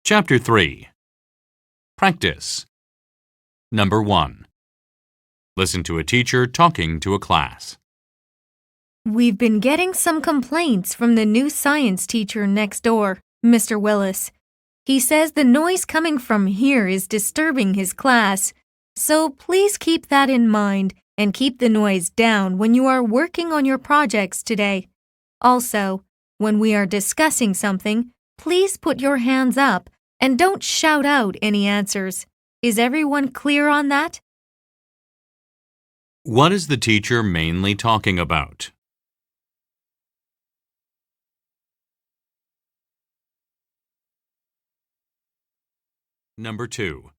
Chapter 3. Practice. Number 1. Listen to a teacher talking to a class. We've been getting some complaints from the new science teacher next door, Mr. Willis. He says the noise coming from here is disturbing his class, so please keep that in mind and keep the noise down when you are working on your projects today. Also, when we are discussing something, please put your hands up and don't shout out any answers. Is everyone clear on that? What is the teacher mainly talking about? Number 2.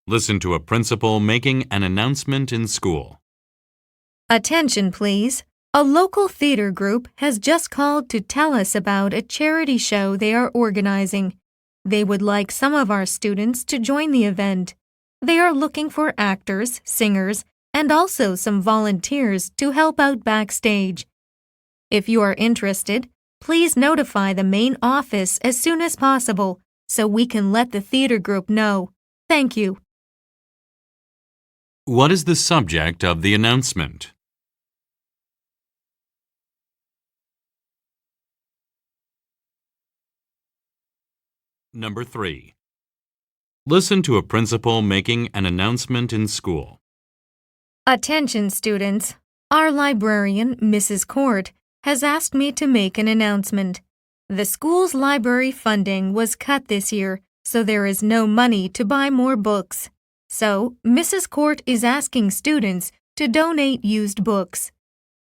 Listen to a principal making an announcement in school. Attention, please. A local theater group has just called to tell us about a charity show they are organizing. They would like some of our students to join the event. They are looking for actors, singers, and also some volunteers to help out backstage. If you are interested, please notify the main office as soon as possible so we can let the theater group know. Thank you. What is the subject of the announcement? Number 3. Listen to a principal making an announcement in school. Attention, students. Our librarian, Mrs. Court, has asked me to make an announcement. The school's library funding was cut this year, so there is no money to buy more books. So, Mrs. Court is asking students to donate used books.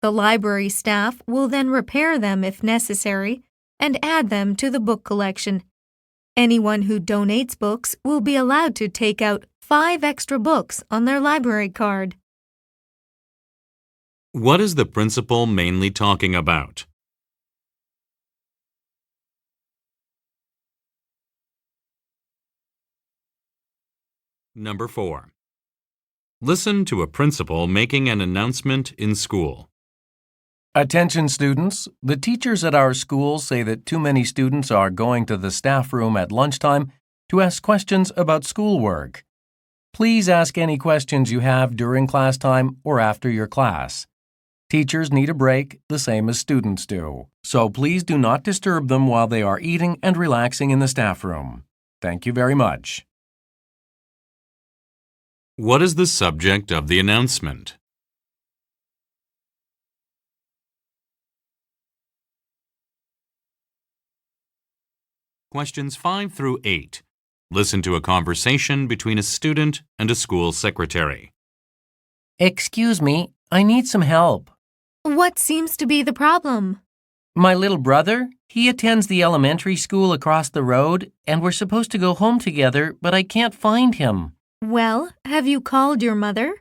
The library staff will then repair them if necessary and add them to the book collection. Anyone who donates books will be allowed to take out 5 extra books on their library card. What is the principal mainly talking about? Number 4. Listen to a principal making an announcement in school. Attention students, the teachers at our school say that too many students are going to the staff room at lunchtime to ask questions about schoolwork. Please ask any questions you have during class time or after your class. Teachers need a break the same as students do, so please do not disturb them while they are eating and relaxing in the staff room. Thank you very much. What is the subject of the announcement? Questions 5 through 8. Listen to a conversation between a student and a school secretary. Excuse me, I need some help. What seems to be the problem? My little brother, he attends the elementary school across the road, and we're supposed to go home together, but I can't find him. Well, have you called your mother?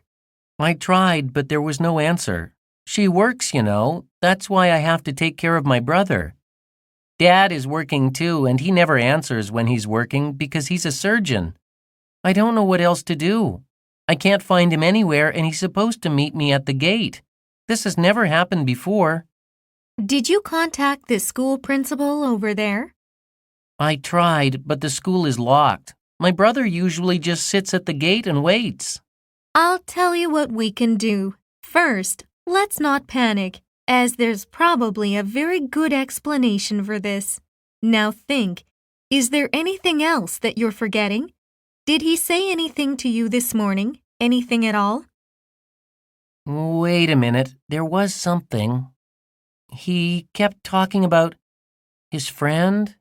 I tried, but there was no answer. She works, you know. That's why I have to take care of my brother. Dad is working too, and he never answers when he's working because he's a surgeon. I don't know what else to do. I can't find him anywhere, and he's supposed to meet me at the gate. This has never happened before. Did you contact the school principal over there? I tried, but the school is locked. My brother usually just sits at the gate and waits. I'll tell you what we can do. First, let's not panic, as there's probably a very good explanation for this. Now think, is there anything else that you're forgetting? Did he say anything to you this morning? Anything at all? Wait a minute, there was something. He kept talking about his friend's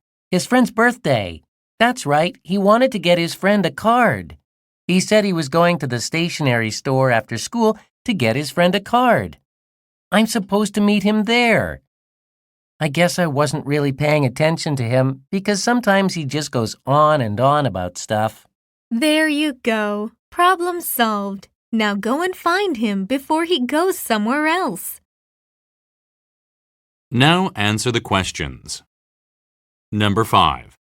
birthday. That's right, he wanted to get his friend a card. He said he was going to the stationery store after school to get his friend a card. I'm supposed to meet him there. I guess I wasn't really paying attention to him because sometimes he just goes on and on about stuff. There you go. Problem solved. Now go and find him before he goes somewhere else. Now answer the questions. Number 5.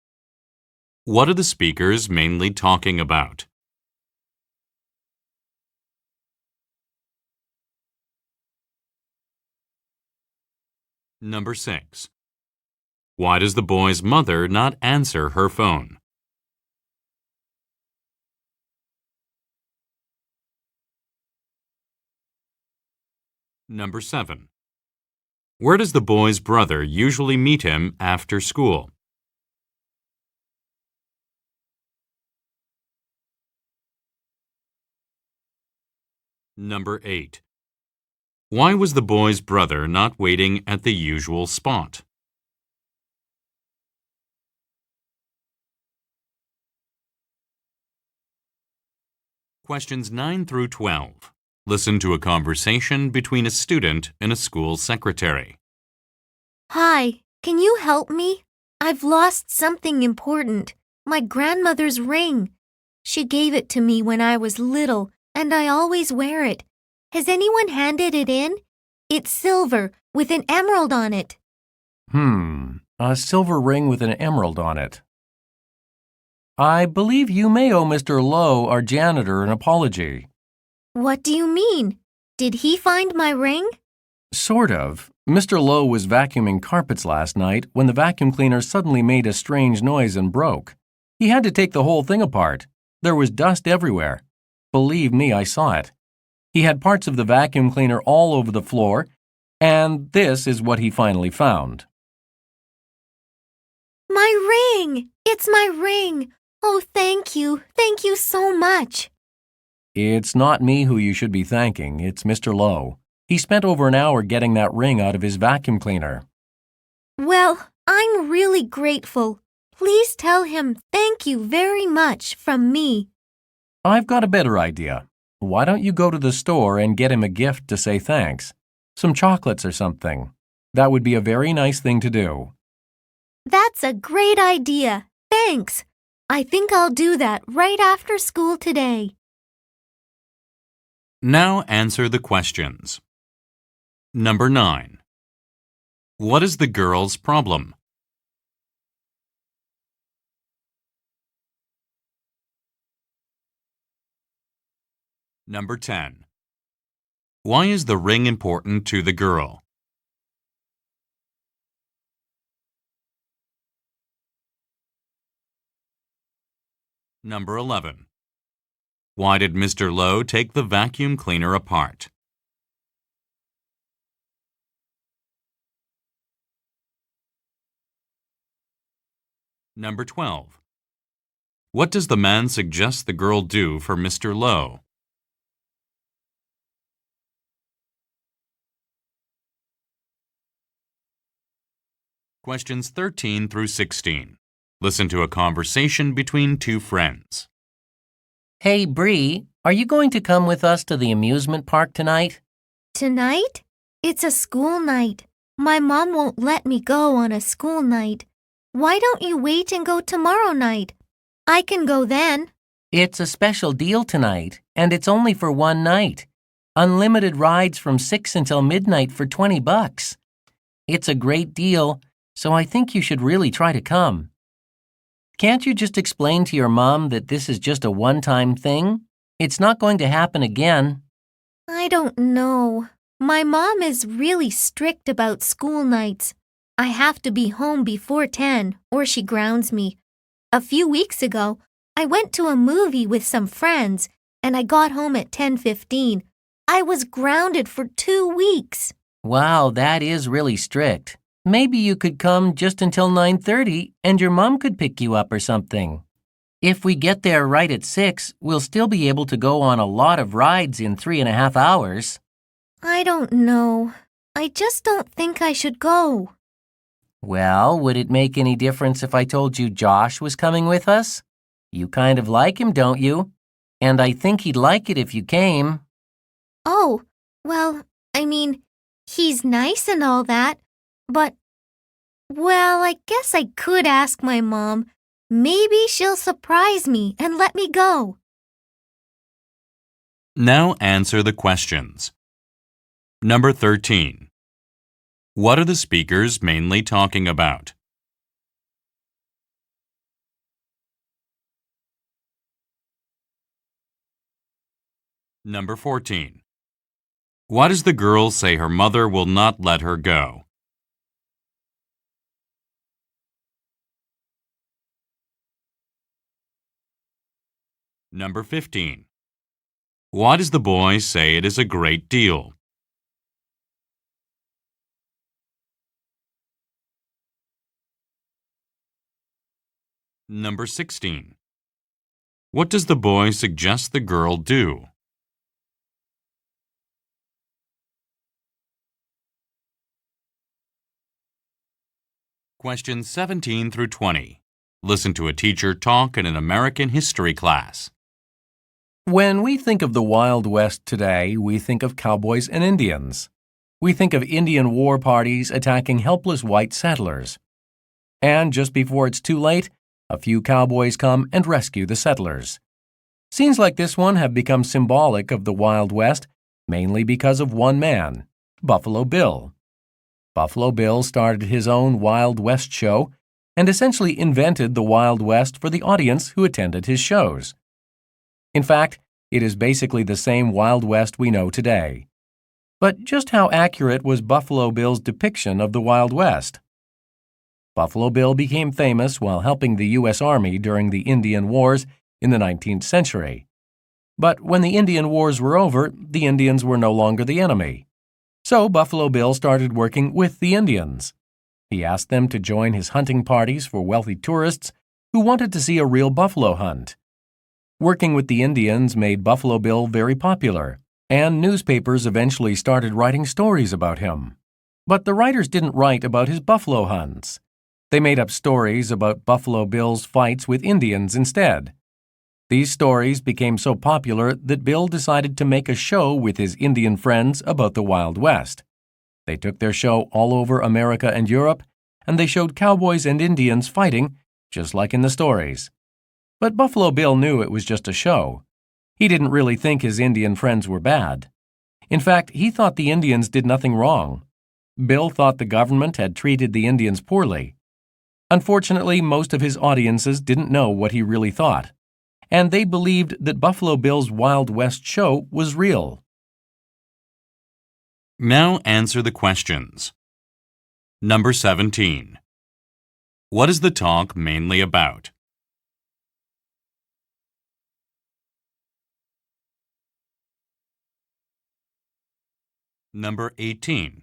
What are the speakers mainly talking about? Number 6. Why does the boy's mother not answer her phone? Number 7. Where does the boy's brother usually meet him after school? Number 8. Why was the boy's brother not waiting at the usual spot? Questions 9 through 12. Listen to a conversation between a student and a school secretary. Hi, can you help me? I've lost something important. My grandmother's ring. She gave it to me when I was little, and I always wear it. Has anyone handed it in? It's silver with an emerald on it. A silver ring with an emerald on it. I believe you may owe Mr. Lowe, our janitor, an apology. What do you mean? Did he find my ring? Sort of. Mr. Lowe was vacuuming carpets last night when the vacuum cleaner suddenly made a strange noise and broke. He had to take the whole thing apart. There was dust everywhere. Believe me, I saw it. He had parts of the vacuum cleaner all over the floor, and this is what he finally found. My ring! It's my ring! Oh, thank you. Thank you so much. It's not me who you should be thanking, it's Mr. Lowe. He spent over an hour getting that ring out of his vacuum cleaner. Well, I'm really grateful. Please tell him thank you very much from me. I've got a better idea. Why don't you go to the store and get him a gift to say thanks? Some chocolates or something. That would be a very nice thing to do. That's a great idea. Thanks. I think I'll do that right after school today. Now answer the questions. Number 9. What is the girl's problem? Number 10. Why is the ring important to the girl? Number 11. Why did Mr. Lowe take the vacuum cleaner apart? Number 12. What does the man suggest the girl do for Mr. Lowe? Questions 13 through 16. Listen to a conversation between two friends. Hey, Bree, are you going to come with us to the amusement park tonight? Tonight? It's a school night. My mom won't let me go on a school night. Why don't you wait and go tomorrow night? I can go then. It's a special deal tonight, and it's only for one night. Unlimited rides from 6 until midnight for $20. It's a great deal, so I think you should really try to come. Can't you just explain to your mom that this is just a one-time thing? It's not going to happen again. I don't know. My mom is really strict about school nights. I have to be home before 10 or she grounds me. A few weeks ago, I went to a movie with some friends and I got home at 10:15. I was grounded for 2 weeks. Wow, that is really strict. Maybe you could come just until 9:30 and your mom could pick you up or something. If we get there right at 6, we'll still be able to go on a lot of rides in 3.5 hours. I don't know. I just don't think I should go. Well, would it make any difference if I told you Josh was coming with us? You kind of like him, don't you? And I think he'd like it if you came. Oh, well, he's nice and all that, but, well, I guess I could ask my mom. Maybe she'll surprise me and let me go. Now answer the questions. Number 13. What are the speakers mainly talking about? Number 14. Why does the girl say her mother will not let her go? Number 15. Why does the boy say it is a great deal? Number 16. What does the boy suggest the girl do? Questions 17 through 20. Listen to a teacher talk in an American history class. When we think of the Wild West today, we think of cowboys and Indians. We think of Indian war parties attacking helpless white settlers. And just before it's too late, a few cowboys come and rescue the settlers. Scenes like this one have become symbolic of the Wild West, mainly because of one man, Buffalo Bill. Buffalo Bill started his own Wild West show and essentially invented the Wild West for the audience who attended his shows. In fact, it is basically the same Wild West we know today. But just how accurate was Buffalo Bill's depiction of the Wild West? Buffalo Bill became famous while helping the U.S. Army during the Indian Wars in the 19th century. But when the Indian Wars were over, the Indians were no longer the enemy. So Buffalo Bill started working with the Indians. He asked them to join his hunting parties for wealthy tourists who wanted to see a real buffalo hunt. Working with the Indians made Buffalo Bill very popular, and newspapers eventually started writing stories about him. But the writers didn't write about his buffalo hunts. They made up stories about Buffalo Bill's fights with Indians instead. These stories became so popular that Bill decided to make a show with his Indian friends about the Wild West. They took their show all over America and Europe, and they showed cowboys and Indians fighting, just like in the stories. But Buffalo Bill knew it was just a show. He didn't really think his Indian friends were bad. In fact, he thought the Indians did nothing wrong. Bill thought the government had treated the Indians poorly. Unfortunately, most of his audiences didn't know what he really thought, and they believed that Buffalo Bill's Wild West show was real. Now answer the questions. Number 17. What is the talk mainly about? Number 18.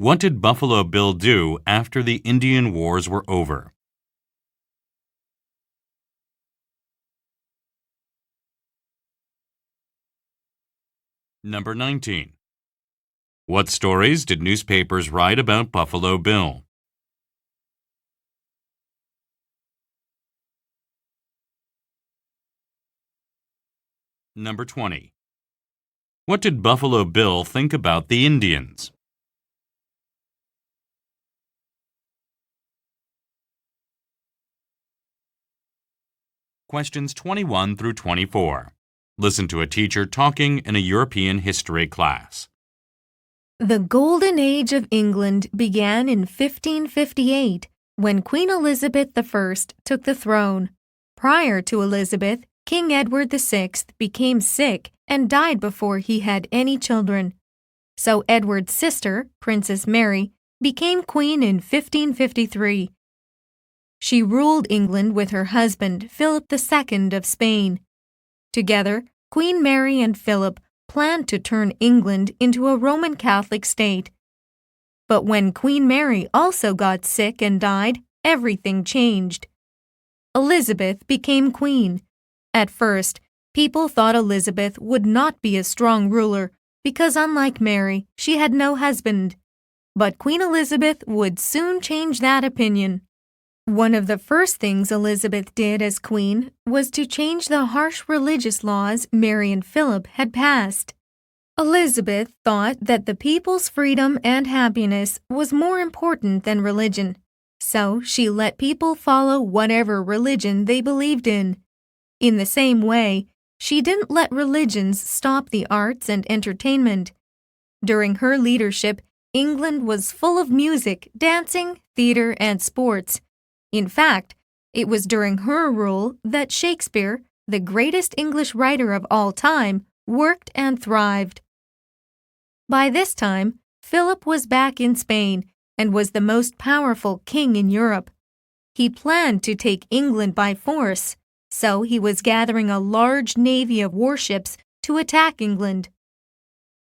What did Buffalo Bill do after the Indian Wars were over? Number 19. What stories did newspapers write about Buffalo Bill? Number 20. What did Buffalo Bill think about the Indians? Questions 21 through 24. Listen to a teacher talking in a European history class. The Golden Age of England began in 1558, when Queen Elizabeth I took the throne. Prior to Elizabeth, King Edward VI became sick and died before he had any children. So Edward's sister, Princess Mary, became queen in 1553. She ruled England with her husband, Philip II of Spain. Together, Queen Mary and Philip planned to turn England into a Roman Catholic state. But when Queen Mary also got sick and died, everything changed. Elizabeth became queen. At first, people thought Elizabeth would not be a strong ruler because, unlike Mary, she had no husband. But Queen Elizabeth would soon change that opinion. One of the first things Elizabeth did as queen was to change the harsh religious laws Mary and Philip had passed. Elizabeth thought that the people's freedom and happiness was more important than religion, so she let people follow whatever religion they believed in. In the same way, she didn't let religions stop the arts and entertainment. During her leadership, England was full of music, dancing, theater, and sports. In fact, it was during her rule that Shakespeare, the greatest English writer of all time, worked and thrived. By this time, Philip was back in Spain and was the most powerful king in Europe. He planned to take England by force, so he was gathering a large navy of warships to attack England.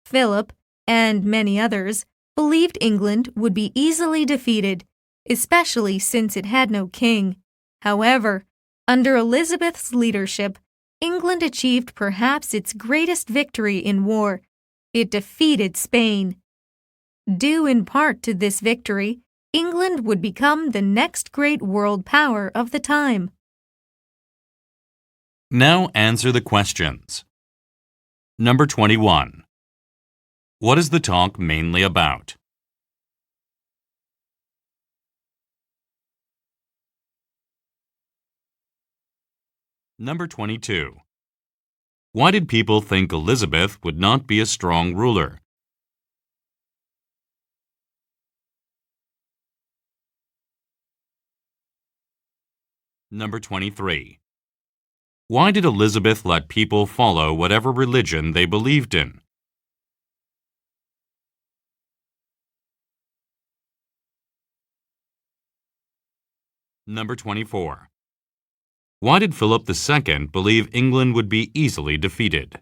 Philip, and many others, believed England would be easily defeated, especially since it had no king. However, under Elizabeth's leadership, England achieved perhaps its greatest victory in war. It defeated Spain. Due in part to this victory, England would become the next great world power of the time. Now answer the questions. Number 21. What is the talk mainly about? Number 22. Why did people think Elizabeth would not be a strong ruler? Number 23. Why did Elizabeth let people follow whatever religion they believed in? Number 24. Why did Philip II believe England would be easily defeated?